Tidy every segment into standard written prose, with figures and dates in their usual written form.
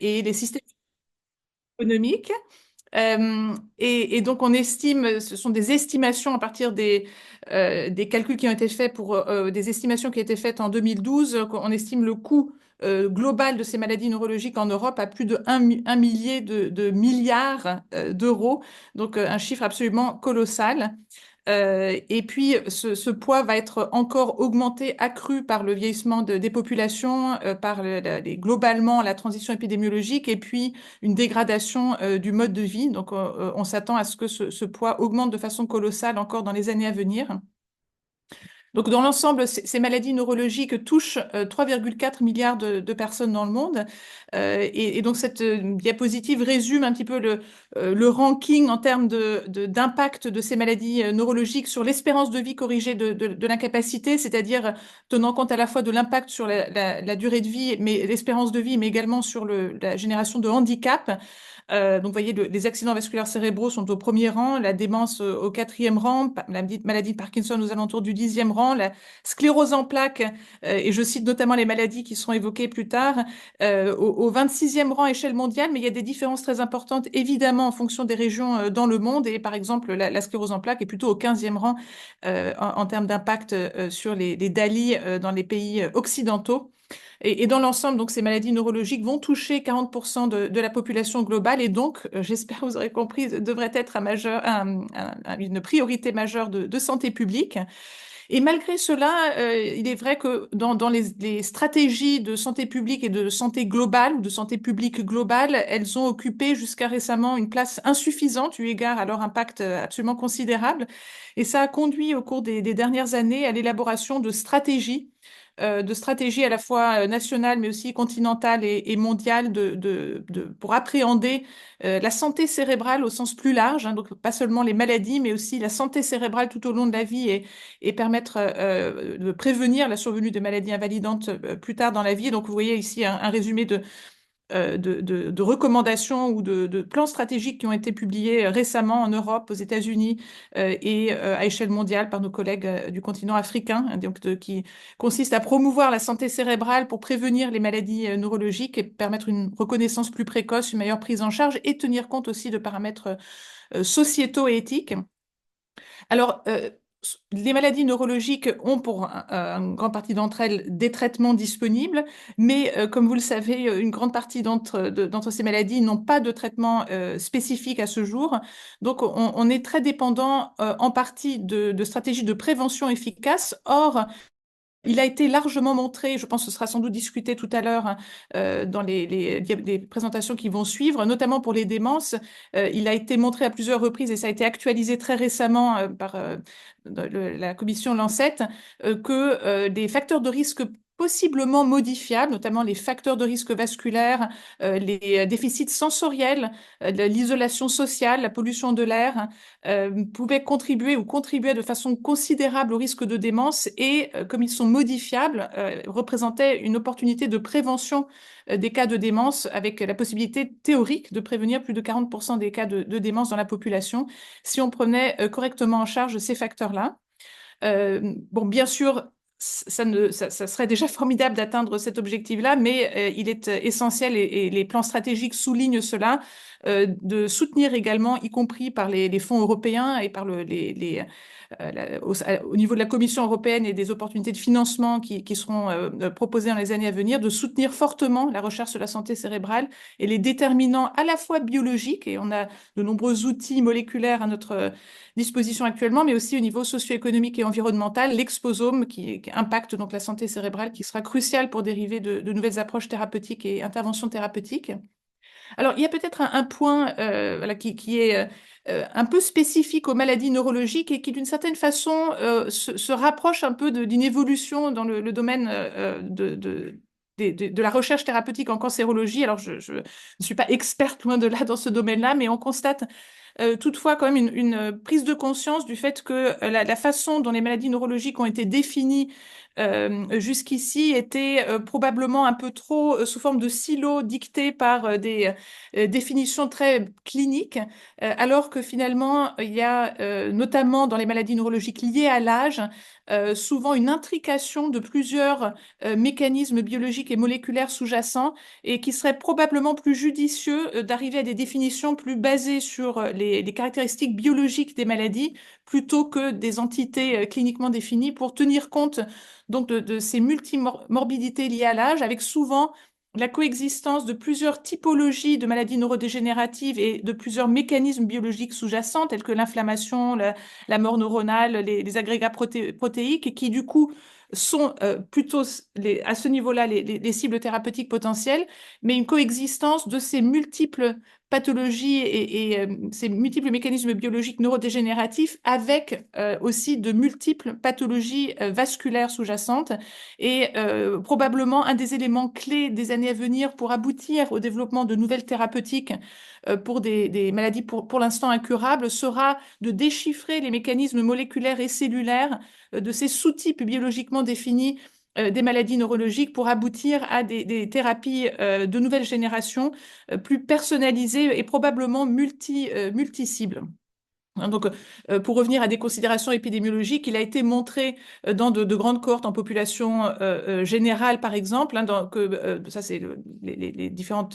et les systèmes économiques. Et donc, on estime, ce sont des estimations à partir des calculs qui ont été faits des estimations qui ont été faites en 2012. On estime le coût global de ces maladies neurologiques en Europe à plus de un millier de milliards d'euros. Donc, un chiffre absolument colossal. Et puis, ce poids va être encore augmenté, accru par le vieillissement des populations, par globalement la transition épidémiologique et puis une dégradation du mode de vie. Donc, on s'attend à ce que ce poids augmente de façon colossale encore dans les années à venir. Donc, dans l'ensemble, ces maladies neurologiques touchent 3,4 milliards de personnes dans le monde. Et donc, cette diapositive résume un petit peu le ranking en termes d'impact de ces maladies neurologiques sur l'espérance de vie corrigée de l'incapacité, c'est-à-dire tenant compte à la fois de l'impact sur la durée de vie, mais l'espérance de vie, mais également sur la génération de handicap. Donc, vous voyez, les accidents vasculaires cérébraux sont au premier rang, la démence au quatrième rang, la maladie de Parkinson aux alentours du dixième rang, la sclérose en plaques, et je cite notamment les maladies qui seront évoquées plus tard, au 26e rang à échelle mondiale, mais il y a des différences très importantes, évidemment, en fonction des régions dans le monde. Et par exemple, la sclérose en plaques est plutôt au 15e rang en termes d'impact sur les DALI dans les pays occidentaux. Et dans l'ensemble, donc, ces maladies neurologiques vont toucher 40% de la population globale et donc, j'espère que vous aurez compris, devrait être une priorité majeure de santé publique. Et malgré cela, il est vrai que dans les stratégies de santé publique et de santé globale ou de santé publique globale, elles ont occupé jusqu'à récemment une place insuffisante eu égard à leur impact absolument considérable. Et ça a conduit au cours des dernières années à l'élaboration de stratégies à la fois nationales, mais aussi continentales et mondiales pour appréhender la santé cérébrale au sens plus large, hein, donc pas seulement les maladies, mais aussi la santé cérébrale tout au long de la vie et permettre de prévenir la survenue de maladies invalidantes plus tard dans la vie. Donc, vous voyez ici un résumé de recommandations ou de plans stratégiques qui ont été publiés récemment en Europe, aux États-Unis et à échelle mondiale par nos collègues du continent africain, hein, donc qui consiste à promouvoir la santé cérébrale pour prévenir les maladies neurologiques et permettre une reconnaissance plus précoce, une meilleure prise en charge et tenir compte aussi de paramètres sociétaux et éthiques. Alors, les maladies neurologiques ont pour une grande partie d'entre elles des traitements disponibles, mais comme vous le savez, une grande partie d'entre ces maladies n'ont pas de traitement spécifique à ce jour. Donc, on est très dépendant en partie de stratégies de prévention efficaces. Or, il a été largement montré, je pense que ce sera sans doute discuté tout à l'heure hein, dans les présentations qui vont suivre, notamment pour les démences. Il a été montré à plusieurs reprises et ça a été actualisé très récemment par la commission Lancet que des facteurs de risque possiblement modifiables, notamment les facteurs de risque vasculaire, les déficits sensoriels, l'isolation sociale, la pollution de l'air, pouvaient contribuer ou contribuer de façon considérable au risque de démence et, comme ils sont modifiables, représentaient une opportunité de prévention des cas de démence avec la possibilité théorique de prévenir plus de 40% des cas de démence dans la population si on prenait correctement en charge ces facteurs-là. Bon, bien sûr, ça serait déjà formidable d'atteindre cet objectif-là, mais il est essentiel, et les plans stratégiques soulignent cela, de soutenir également, y compris par les fonds européens et par au niveau de la Commission européenne et des opportunités de financement qui seront proposées dans les années à venir, de soutenir fortement la recherche sur la santé cérébrale et les déterminants à la fois biologiques, et on a de nombreux outils moléculaires à notre disposition actuellement, mais aussi au niveau socio-économique et environnemental, l'exposome qui impacte donc la santé cérébrale, qui sera crucial pour dériver de nouvelles approches thérapeutiques et interventions thérapeutiques. Alors, il y a peut-être un point voilà, qui est un peu spécifique aux maladies neurologiques et qui, d'une certaine façon, se rapproche un peu d'une évolution dans le domaine de la recherche thérapeutique en cancérologie. Alors, je ne suis pas experte loin de là dans ce domaine-là, mais on constate toutefois quand même une prise de conscience du fait que la façon dont les maladies neurologiques ont été définies jusqu'ici était probablement un peu trop sous forme de silos dictés par des définitions très cliniques, alors que finalement, il y a notamment dans les maladies neurologiques liées à l'âge, souvent une intrication de plusieurs mécanismes biologiques et moléculaires sous-jacents et qui serait probablement plus judicieux d'arriver à des définitions plus basées sur les caractéristiques biologiques des maladies plutôt que des entités cliniquement définies pour tenir compte donc de ces multimorbidités liées à l'âge, avec souvent la coexistence de plusieurs typologies de maladies neurodégénératives et de plusieurs mécanismes biologiques sous-jacents, tels que l'inflammation, la mort neuronale, les agrégats protéiques, qui du coup sont plutôt à ce niveau-là les cibles thérapeutiques potentielles, mais une coexistence de ces multiples pathologies et ces multiples mécanismes biologiques neurodégénératifs avec aussi de multiples pathologies vasculaires sous-jacentes. Et probablement un des éléments clés des années à venir pour aboutir au développement de nouvelles thérapeutiques pour des maladies pour l'instant incurables sera de déchiffrer les mécanismes moléculaires et cellulaires de ces sous-types biologiquement définis des maladies neurologiques pour aboutir à des thérapies de nouvelle génération plus personnalisées et probablement multi-cibles. Hein, donc, pour revenir à des considérations épidémiologiques, il a été montré dans de grandes cohortes en population générale, par exemple, hein, ça c'est les différents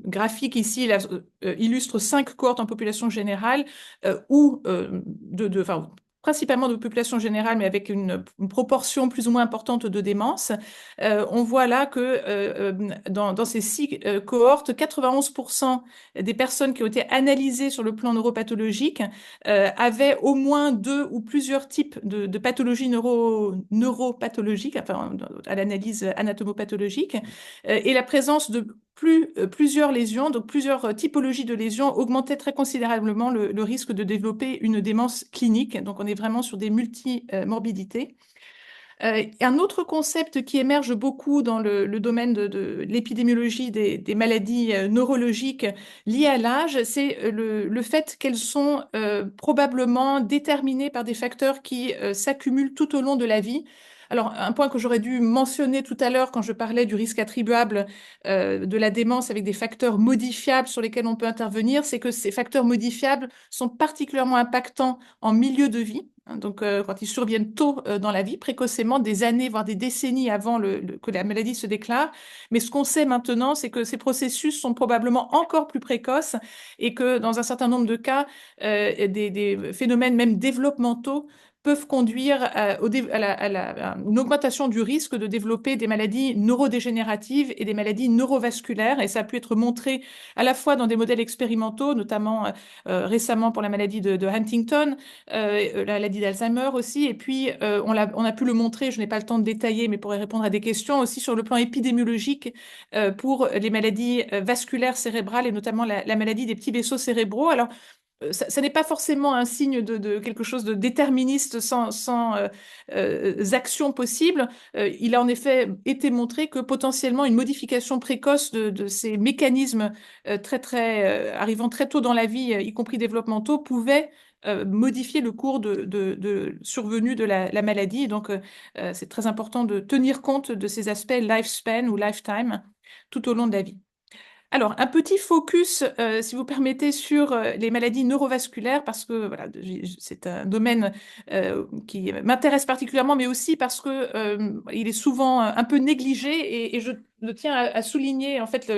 graphiques ici là, illustrent 5 cohortes en population générale où enfin, principalement de population générale, mais avec une proportion plus ou moins importante de démence. On voit là que dans ces 6 cohortes, 91% des personnes qui ont été analysées sur le plan neuropathologique avaient au moins 2 ou plusieurs types de pathologies neuropathologiques, enfin, à l'analyse anatomopathologique, et la présence de plusieurs lésions, donc plusieurs typologies de lésions, augmentait très considérablement le risque de développer une démence clinique. Donc on est vraiment sur des multimorbidités. Un autre concept qui émerge beaucoup dans le domaine de l'épidémiologie des maladies neurologiques liées à l'âge, c'est le fait qu'elles sont probablement déterminées par des facteurs qui s'accumulent tout au long de la vie. Alors, un point que j'aurais dû mentionner tout à l'heure quand je parlais du risque attribuable de la démence avec des facteurs modifiables sur lesquels on peut intervenir, c'est que ces facteurs modifiables sont particulièrement impactants en milieu de vie. Donc, quand ils surviennent tôt dans la vie, précocement, des années, voire des décennies avant que la maladie se déclare. Mais ce qu'on sait maintenant, c'est que ces processus sont probablement encore plus précoces et que dans un certain nombre de cas, des phénomènes même développementaux peuvent conduire à une augmentation du risque de développer des maladies neurodégénératives et des maladies neurovasculaires. Et ça a pu être montré à la fois dans des modèles expérimentaux, notamment récemment pour la maladie de Huntington, la maladie d'Alzheimer aussi. Et puis, on a pu le montrer, je n'ai pas le temps de détailler, mais pourrais répondre à des questions aussi sur le plan épidémiologique pour les maladies vasculaires cérébrales et notamment la maladie des petits vaisseaux cérébraux. Alors, ça n'est pas forcément un signe de quelque chose de déterministe sans action possible. Il a en effet été montré que potentiellement une modification précoce de ces mécanismes arrivant très tôt dans la vie, y compris développementaux, pouvait modifier le cours de survenue de la maladie. Donc, c'est très important de tenir compte de ces aspects lifespan ou lifetime tout au long de la vie. Alors, un petit focus, si vous permettez, sur les maladies neurovasculaires, parce que voilà, c'est un domaine qui m'intéresse particulièrement, mais aussi parce que il est souvent un peu négligé et je tiens à souligner en fait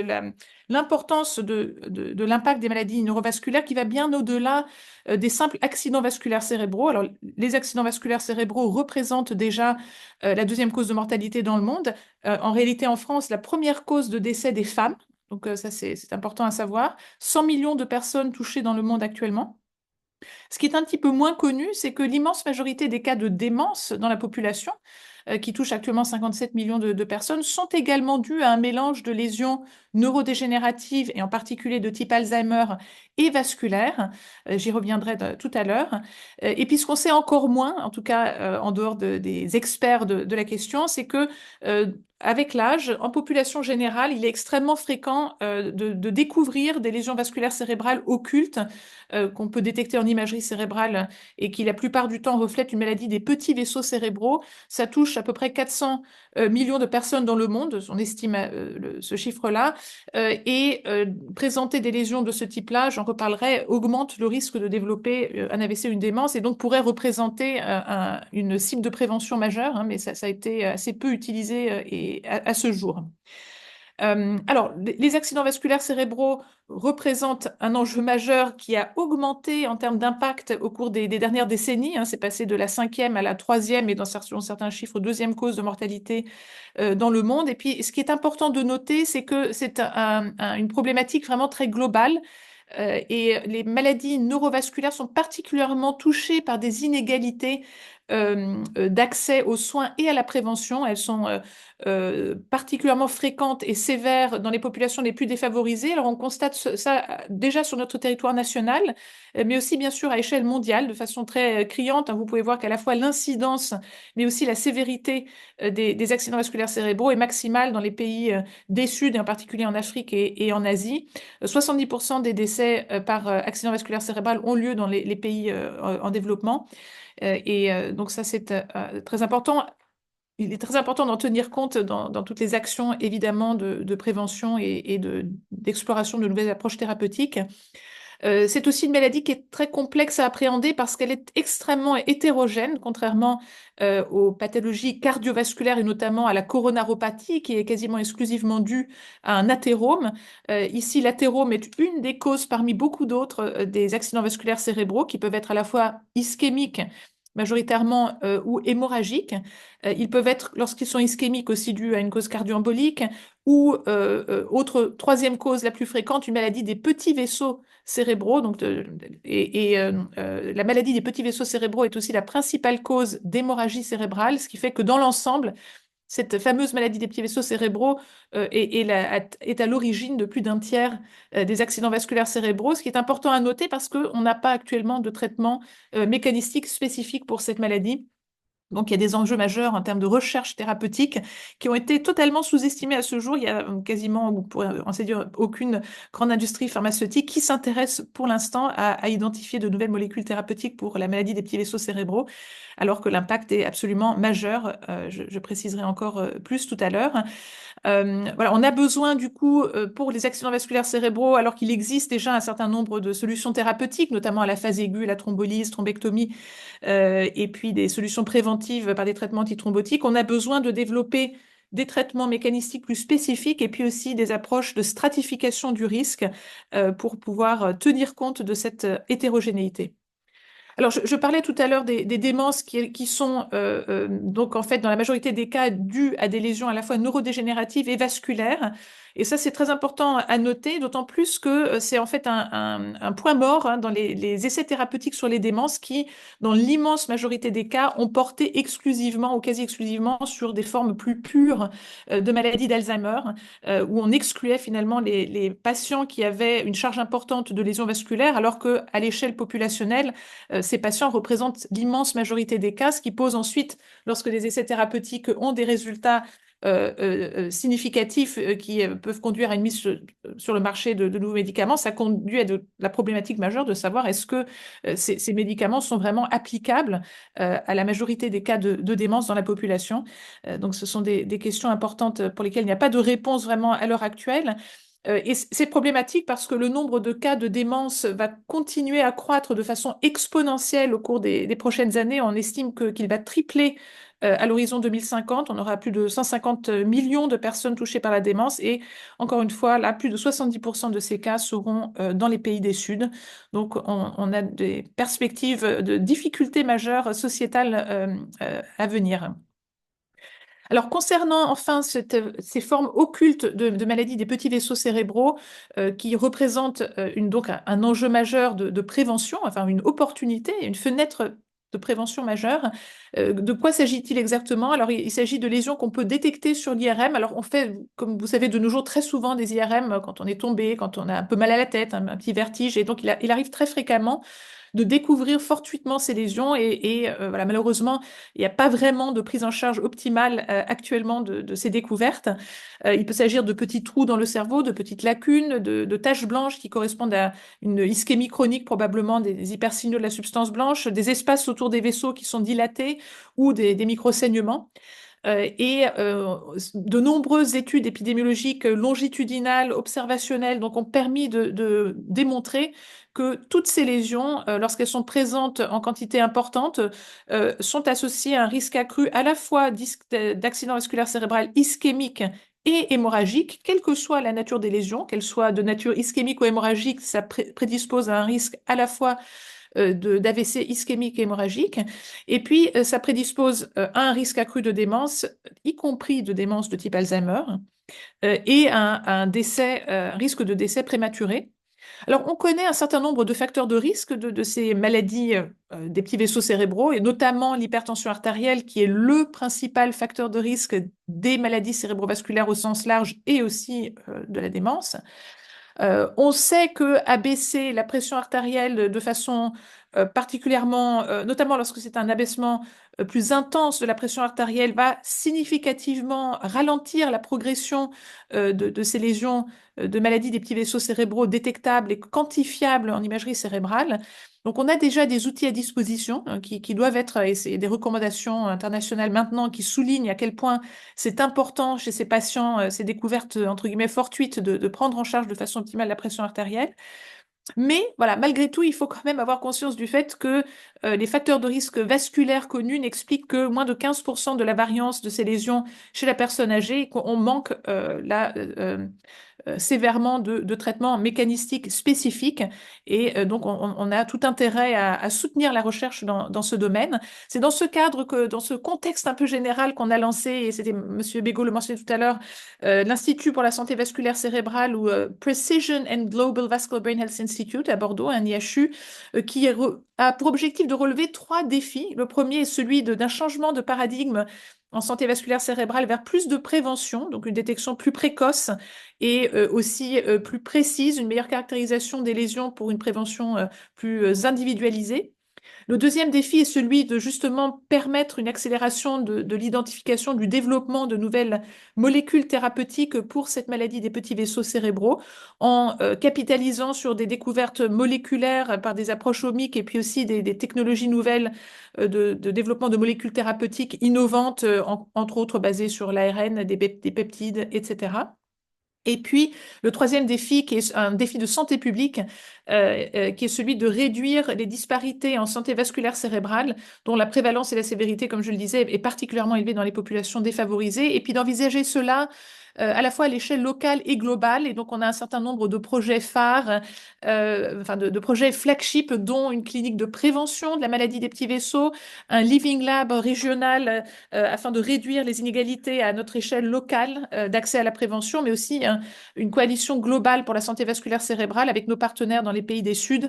l'importance de l'impact des maladies neurovasculaires qui va bien au-delà des simples accidents vasculaires cérébraux. Alors, les accidents vasculaires cérébraux représentent déjà la deuxième cause de mortalité dans le monde. En réalité, en France, la première cause de décès des femmes. Donc ça, c'est important à savoir. 100 millions de personnes touchées dans le monde actuellement. Ce qui est un petit peu moins connu, c'est que l'immense majorité des cas de démence dans la population, qui touche actuellement 57 millions de personnes, sont également dus à un mélange de lésions neurodégénératives, et en particulier de type Alzheimer et vasculaire. J'y reviendrai tout à l'heure. Et puis ce qu'on sait encore moins, en tout cas en dehors des experts de la question, c'est que avec l'âge, en population générale, il est extrêmement fréquent de découvrir des lésions vasculaires cérébrales occultes qu'on peut détecter en imagerie cérébrale et qui la plupart du temps reflètent une maladie des petits vaisseaux cérébraux. Ça touche à peu près 400 millions de personnes dans le monde, on estime ce chiffre-là, présenter des lésions de ce type-là, j'en reparlerai, augmente le risque de développer un AVC, une démence, et donc pourrait représenter une cible de prévention majeure, hein, mais ça a été assez peu utilisé à ce jour. Alors, les accidents vasculaires cérébraux représentent un enjeu majeur qui a augmenté en termes d'impact au cours des dernières décennies, hein. C'est passé de la 5e à la 3e et dans certains chiffres, 2e cause de mortalité dans le monde. Et puis, ce qui est important de noter, c'est que c'est une problématique vraiment très globale. Et les maladies neurovasculaires sont particulièrement touchées par des inégalités d'accès aux soins et à la prévention. Elles sont particulièrement fréquentes et sévères dans les populations les plus défavorisées. Alors on constate ça déjà sur notre territoire national, mais aussi bien sûr à échelle mondiale de façon très criante, hein. Vous pouvez voir qu'à la fois l'incidence, mais aussi la sévérité des accidents vasculaires cérébraux est maximale dans les pays des Sud, et en particulier en Afrique et en Asie. 70% des décès par accident vasculaire cérébral ont lieu dans les pays en développement. Donc ça, c'est très important. Il est très important d'en tenir compte dans toutes les actions, évidemment, de prévention d'exploration de nouvelles approches thérapeutiques. C'est aussi une maladie qui est très complexe à appréhender parce qu'elle est extrêmement hétérogène, contrairement aux pathologies cardiovasculaires et notamment à la coronaropathie, qui est quasiment exclusivement due à un athérome. Ici, l'athérome est une des causes parmi beaucoup d'autres des accidents vasculaires cérébraux qui peuvent être à la fois ischémiques, majoritairement ou hémorragiques. Ils peuvent être, lorsqu'ils sont ischémiques, aussi dus à une cause cardio-embolique ou autre troisième cause la plus fréquente, une maladie des petits vaisseaux cérébraux. La maladie des petits vaisseaux cérébraux est aussi la principale cause d'hémorragie cérébrale, ce qui fait que dans l'ensemble, cette fameuse maladie des petits vaisseaux cérébraux est à l'origine de plus d'un tiers des accidents vasculaires cérébraux, ce qui est important à noter parce qu'on n'a pas actuellement de traitement mécanistique spécifique pour cette maladie. Donc, il y a des enjeux majeurs en termes de recherche thérapeutique qui ont été totalement sous-estimés à ce jour. Il y a quasiment, ou pour ainsi dire, aucune grande industrie pharmaceutique qui s'intéresse pour l'instant à identifier de nouvelles molécules thérapeutiques pour la maladie des petits vaisseaux cérébraux, alors que l'impact est absolument majeur. Je préciserai encore plus tout à l'heure. Voilà, on a besoin du coup pour les accidents vasculaires cérébraux, alors qu'il existe déjà un certain nombre de solutions thérapeutiques, notamment à la phase aiguë, la thrombolyse, thrombectomie, et puis des solutions préventives par des traitements antithrombotiques. On a besoin de développer des traitements mécanistiques plus spécifiques et puis aussi des approches de stratification du risque pour pouvoir tenir compte de cette hétérogénéité. Alors, je parlais tout à l'heure des démences qui sont donc en fait dans la majorité des cas dues à des lésions à la fois neurodégénératives et vasculaires. Et ça, c'est très important à noter, d'autant plus que c'est en fait un point mort hein, dans les essais thérapeutiques sur les démences qui, dans l'immense majorité des cas, ont porté exclusivement ou quasi exclusivement sur des formes plus pures de maladie d'Alzheimer, où on excluait finalement les patients qui avaient une charge importante de lésions vasculaires, alors qu'à l'échelle populationnelle, ces patients représentent l'immense majorité des cas, ce qui pose ensuite, lorsque les essais thérapeutiques ont des résultats significatifs qui peuvent conduire à une mise sur le marché de nouveaux médicaments, ça conduit à la problématique majeure de savoir est-ce que ces médicaments sont vraiment applicables à la majorité des cas de démence dans la population. Donc ce sont des questions importantes pour lesquelles il n'y a pas de réponse vraiment à l'heure actuelle. Et c'est problématique parce que le nombre de cas de démence va continuer à croître de façon exponentielle au cours des prochaines années. On estime qu'il va tripler à l'horizon 2050. On aura plus de 150 millions de personnes touchées par la démence et encore une fois, là, plus de 70% de ces cas seront dans les pays des Sud. Donc, on a des perspectives de difficultés majeures sociétales à venir. Alors, concernant enfin ces formes occultes de maladies des petits vaisseaux cérébraux qui représentent donc un enjeu majeur de prévention, enfin une opportunité, une fenêtre de prévention majeure. De quoi s'agit-il exactement? Alors, il s'agit de lésions qu'on peut détecter sur l'IRM. Alors, on fait, comme vous savez, de nos jours très souvent des IRM quand on est tombé, quand on a un peu mal à la tête, un petit vertige. Et donc, il arrive très fréquemment de découvrir fortuitement ces lésions et voilà, malheureusement, il n'y a pas vraiment de prise en charge optimale actuellement de ces découvertes. Il peut s'agir de petits trous dans le cerveau, de petites lacunes, de taches blanches qui correspondent à une ischémie chronique, probablement des hypersignaux de la substance blanche, des espaces autour des vaisseaux qui sont dilatés ou des micro-saignements. De nombreuses études épidémiologiques longitudinales, observationnelles, donc ont permis de démontrer que toutes ces lésions, lorsqu'elles sont présentes en quantité importante, sont associées à un risque accru à la fois d'accident vasculaire cérébral ischémique et hémorragique, quelle que soit la nature des lésions, qu'elles soient de nature ischémique ou hémorragique, ça prédispose à un risque à la fois d'AVC ischémique et hémorragique. Et puis, ça prédispose à un risque accru de démence, y compris de démence de type Alzheimer, et à un décès, un risque de décès prématuré. Alors, on connaît un certain nombre de facteurs de risque de ces maladies des petits vaisseaux cérébraux, et notamment l'hypertension artérielle, qui est le principal facteur de risque des maladies cérébrovasculaires au sens large et aussi de la démence. On sait que abaisser la pression artérielle de façon particulièrement, notamment lorsque c'est un abaissement plus intense de la pression artérielle, va significativement ralentir la progression de ces lésions de maladies des petits vaisseaux cérébraux détectables et quantifiables en imagerie cérébrale. Donc, on a déjà des outils à disposition qui doivent être, et c'est des recommandations internationales maintenant qui soulignent à quel point c'est important chez ces patients, ces découvertes entre guillemets fortuites de prendre en charge de façon optimale la pression artérielle. Mais voilà, malgré tout, il faut quand même avoir conscience du fait que les facteurs de risque vasculaires connus n'expliquent que moins de 15% de la variance de ces lésions chez la personne âgée et qu'on manque sévèrement de traitements mécanistiques spécifiques. Et donc, on a tout intérêt à soutenir la recherche dans ce domaine. C'est dans ce cadre que, dans ce contexte un peu général qu'on a lancé, et c'était Monsieur Bégaud le mentionnait tout à l'heure, l'Institut pour la santé vasculaire cérébrale ou Precision and Global Vascular Brain Health Institute à Bordeaux, un IHU, a pour objectif de relever trois défis. Le premier est celui d'un changement de paradigme en santé vasculaire cérébrale vers plus de prévention, donc une détection plus précoce et aussi plus précise, une meilleure caractérisation des lésions pour une prévention plus individualisée. Le deuxième défi est celui de justement permettre une accélération de l'identification, du développement de nouvelles molécules thérapeutiques pour cette maladie des petits vaisseaux cérébraux, en capitalisant sur des découvertes moléculaires par des approches omiques et puis aussi des technologies nouvelles de développement de molécules thérapeutiques innovantes, entre autres basées sur l'ARN, des peptides, etc. Et puis, le troisième défi, qui est un défi de santé publique, qui est celui de réduire les disparités en santé vasculaire cérébrale, dont la prévalence et la sévérité, comme je le disais, est particulièrement élevée dans les populations défavorisées, et puis d'envisager cela à la fois à l'échelle locale et globale. Et donc, on a un certain nombre de projets phares, enfin de projets flagship, dont une clinique de prévention de la maladie des petits vaisseaux, un living lab régional afin de réduire les inégalités à notre échelle locale d'accès à la prévention, mais aussi une coalition globale pour la santé vasculaire cérébrale avec nos partenaires dans les pays des Suds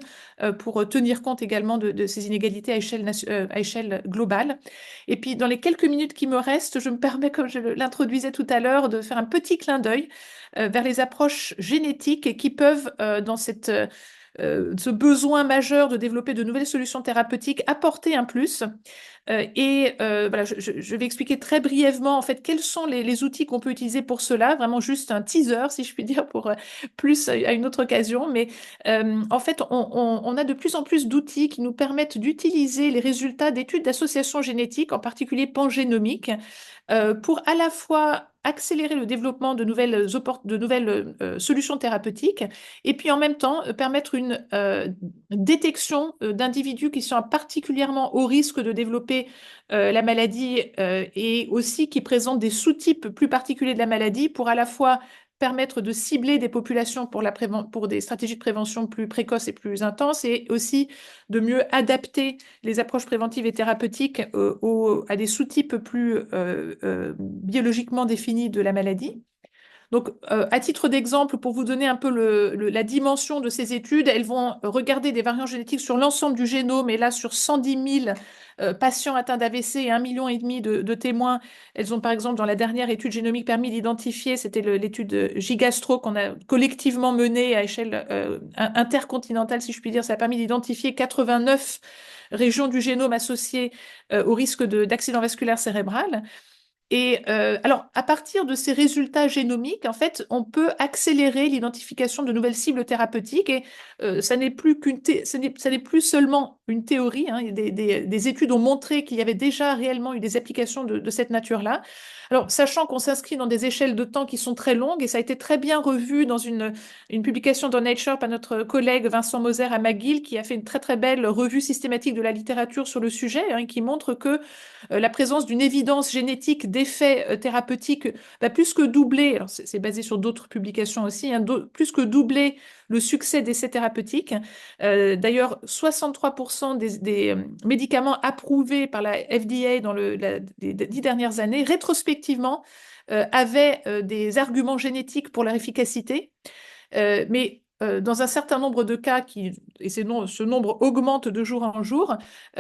pour tenir compte également de ces inégalités à échelle globale. Et puis, dans les quelques minutes qui me restent, je me permets, comme je l'introduisais tout à l'heure, de faire un petit clin d'œil vers les approches génétiques qui peuvent, dans ce besoin majeur de développer de nouvelles solutions thérapeutiques, apporter un plus. Voilà, je vais expliquer très brièvement en fait quels sont les outils qu'on peut utiliser pour cela, vraiment juste un teaser si je puis dire pour plus à une autre occasion. Mais en fait, on a de plus en plus d'outils qui nous permettent d'utiliser les résultats d'études d'associations génétiques, en particulier pangénomiques, pour à la fois accélérer le développement de nouvelles solutions thérapeutiques et puis en même temps permettre une détection d'individus qui sont particulièrement au risque de développer la maladie et aussi qui présentent des sous-types plus particuliers de la maladie pour à la fois permettre de cibler des populations pour des stratégies de prévention plus précoces et plus intenses et aussi de mieux adapter les approches préventives et thérapeutiques à des sous-types plus biologiquement définis de la maladie. Donc, à titre d'exemple, pour vous donner un peu la dimension de ces études, elles vont regarder des variants génétiques sur l'ensemble du génome, et là, sur 110 000 patients atteints d'AVC et 1,5 million de témoins. Elles ont, par exemple, dans la dernière étude génomique, permis d'identifier, c'était l'étude Gigastro qu'on a collectivement menée à échelle intercontinentale, si je puis dire, ça a permis d'identifier 89 régions du génome associées au risque d'accident vasculaire cérébral. Et alors, à partir de ces résultats génomiques, en fait, on peut accélérer l'identification de nouvelles cibles thérapeutiques. Et ça n'est plus ça n'est plus seulement une théorie, hein. Des études ont montré qu'il y avait déjà réellement eu des applications de cette nature-là. Alors, sachant qu'on s'inscrit dans des échelles de temps qui sont très longues, et ça a été très bien revu dans une publication dans Nature par notre collègue Vincent Moser à McGill, qui a fait une très très belle revue systématique de la littérature sur le sujet, hein, qui montre que la présence d'une évidence génétique d'effets thérapeutiques va plus que doubler, alors c'est basé sur d'autres publications aussi, hein, plus que doubler le succès d'essais thérapeutiques. D'ailleurs, 63% des médicaments approuvés par la FDA dans les 10 dernières années, rétrospectivement, avaient des arguments génétiques pour leur efficacité. Mais dans un certain nombre de cas, et ce nombre augmente de jour en jour,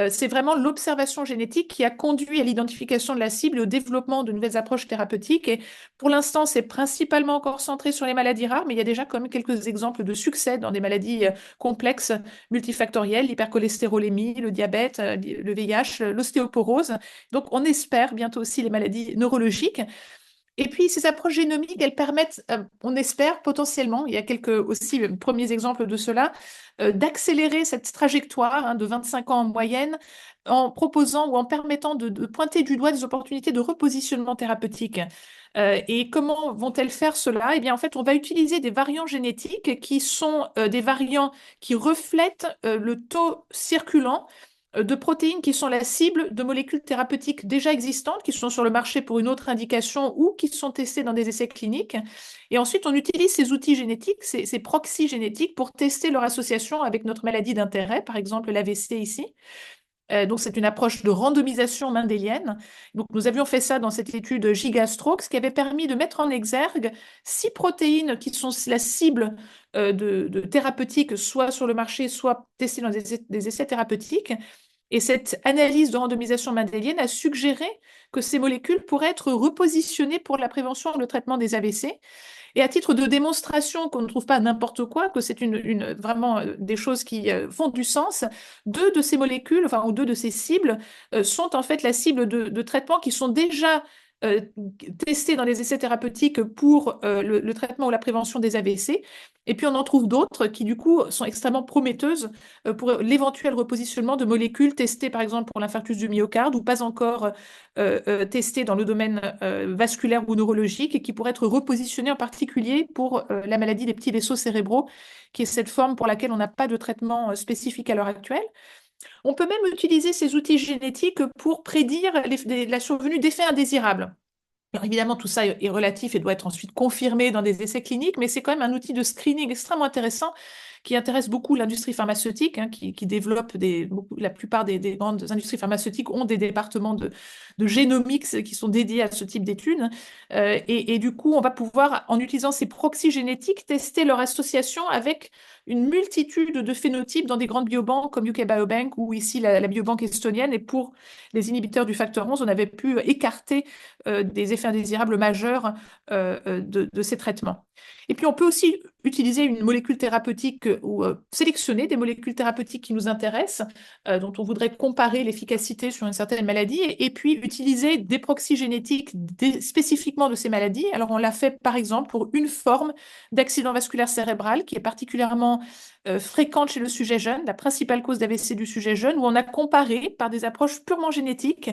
c'est vraiment l'observation génétique qui a conduit à l'identification de la cible et au développement de nouvelles approches thérapeutiques. Et pour l'instant, c'est principalement encore centré sur les maladies rares, mais il y a déjà quand même quelques exemples de succès dans des maladies complexes, multifactorielles, l'hypercholestérolémie, le diabète, le VIH, l'ostéoporose. Donc, on espère bientôt aussi les maladies neurologiques. Et puis, ces approches génomiques, elles permettent, on espère potentiellement, il y a quelques aussi premiers exemples de cela, d'accélérer cette trajectoire, hein, de 25 ans en moyenne, en proposant ou en permettant de pointer du doigt des opportunités de repositionnement thérapeutique. Et comment vont-elles faire cela? Eh bien, en fait, on va utiliser des variants génétiques qui sont des variants qui reflètent le taux circulant de protéines qui sont la cible de molécules thérapeutiques déjà existantes, qui sont sur le marché pour une autre indication ou qui sont testées dans des essais cliniques. Et ensuite, on utilise ces outils génétiques, ces proxys génétiques, pour tester leur association avec notre maladie d'intérêt, par exemple l'AVC ici. Donc, c'est une approche de randomisation mendélienne. Donc, nous avions fait ça dans cette étude Gigastroke, ce qui avait permis de mettre en exergue 6 protéines qui sont la cible de thérapeutiques, soit sur le marché, soit testées dans des essais thérapeutiques. Et cette analyse de randomisation mendélienne a suggéré que ces molécules pourraient être repositionnées pour la prévention et le traitement des AVC. Et à titre de démonstration qu'on ne trouve pas n'importe quoi, que c'est vraiment des choses qui font du sens, deux de ces molécules, enfin, ou deux de ces cibles, sont en fait la cible de traitements qui sont déjà euh, testés dans les essais thérapeutiques pour le traitement ou la prévention des AVC. Et puis on en trouve d'autres qui, du coup, sont extrêmement prometteuses pour l'éventuel repositionnement de molécules testées, par exemple, pour l'infarctus du myocarde ou pas encore testées dans le domaine vasculaire ou neurologique et qui pourraient être repositionnées en particulier pour la maladie des petits vaisseaux cérébraux, qui est cette forme pour laquelle on n'a pas de traitement spécifique à l'heure actuelle. On peut même utiliser ces outils génétiques pour prédire la survenue d'effets indésirables. Alors évidemment, tout ça est relatif et doit être ensuite confirmé dans des essais cliniques, mais c'est quand même un outil de screening extrêmement intéressant qui intéresse beaucoup l'industrie pharmaceutique, hein, qui développe la plupart des grandes industries pharmaceutiques ont des départements de génomics qui sont dédiés à ce type d'études. Et du coup, on va pouvoir, en utilisant ces proxys génétiques, tester leur association avec une multitude de phénotypes dans des grandes biobanques comme UK Biobank ou ici la biobanque estonienne. Et pour les inhibiteurs du facteur 11, on avait pu écarter des effets indésirables majeurs de ces traitements. Et puis, on peut aussi utiliser une molécule thérapeutique ou sélectionner des molécules thérapeutiques qui nous intéressent, dont on voudrait comparer l'efficacité sur une certaine maladie, et puis utiliser des proxys génétiques spécifiquement de ces maladies. Alors, on l'a fait, par exemple, pour une forme d'accident vasculaire cérébral qui est particulièrement fréquente chez le sujet jeune, la principale cause d'AVC du sujet jeune, où on a comparé par des approches purement génétiques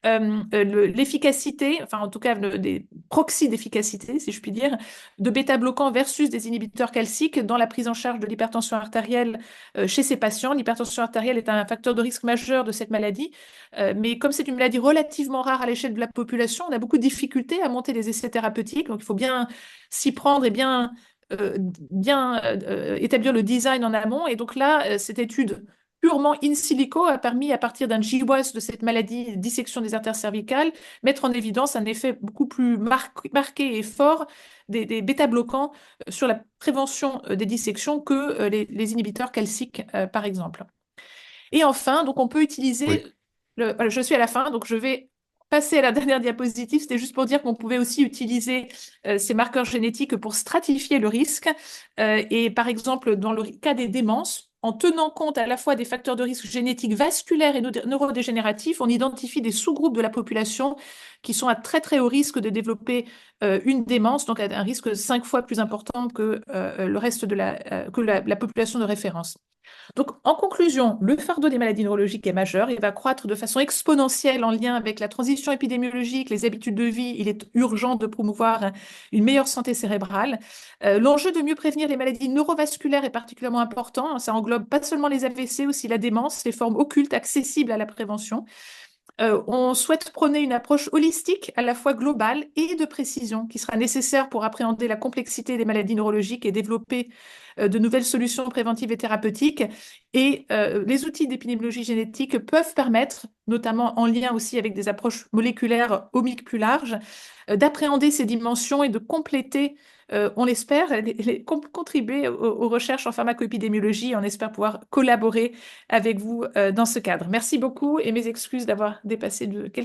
l'efficacité, enfin en tout cas des proxys d'efficacité, si je puis dire, de bêta-bloquants versus des inhibiteurs calciques dans la prise en charge de l'hypertension artérielle chez ces patients. L'hypertension artérielle est un facteur de risque majeur de cette maladie, mais comme c'est une maladie relativement rare à l'échelle de la population, on a beaucoup de difficultés à monter des essais thérapeutiques, donc il faut bien s'y prendre et bien établir le design en amont. Et donc là, cette étude purement in silico a permis, à partir d'un GWAS de cette maladie, dissection des artères cervicales, mettre en évidence un effet beaucoup plus marqué et fort des bêta-bloquants sur la prévention des dissections que les inhibiteurs calciques, par exemple. Et enfin, donc on peut utiliser Oui, voilà, je suis à la fin, donc je vais passer à la dernière diapositive. C'était juste pour dire qu'on pouvait aussi utiliser ces marqueurs génétiques pour stratifier le risque. Et par exemple, dans le cas des démences, en tenant compte à la fois des facteurs de risque génétiques vasculaires et neurodégénératifs, on identifie des sous-groupes de la population qui sont à très très haut risque de développer une démence, donc à un risque 5 fois plus important que le reste de la population de référence. Donc, en conclusion, le fardeau des maladies neurologiques est majeur. Il va croître de façon exponentielle en lien avec la transition épidémiologique, les habitudes de vie. Il est urgent de promouvoir une meilleure santé cérébrale. L'enjeu de mieux prévenir les maladies neurovasculaires est particulièrement important. Ça englobe pas seulement les AVC, aussi la démence, les formes occultes accessibles à la prévention. On souhaite prôner une approche holistique, à la fois globale et de précision, qui sera nécessaire pour appréhender la complexité des maladies neurologiques et développer de nouvelles solutions préventives et thérapeutiques. Et les outils d'épidémiologie génétique peuvent permettre, notamment en lien aussi avec des approches moléculaires omiques plus larges, d'appréhender ces dimensions et de compléter, on l'espère, contribuer aux recherches en pharmacoépidémiologie. On espère pouvoir collaborer avec vous dans ce cadre. Merci beaucoup et mes excuses d'avoir dépassé de quelques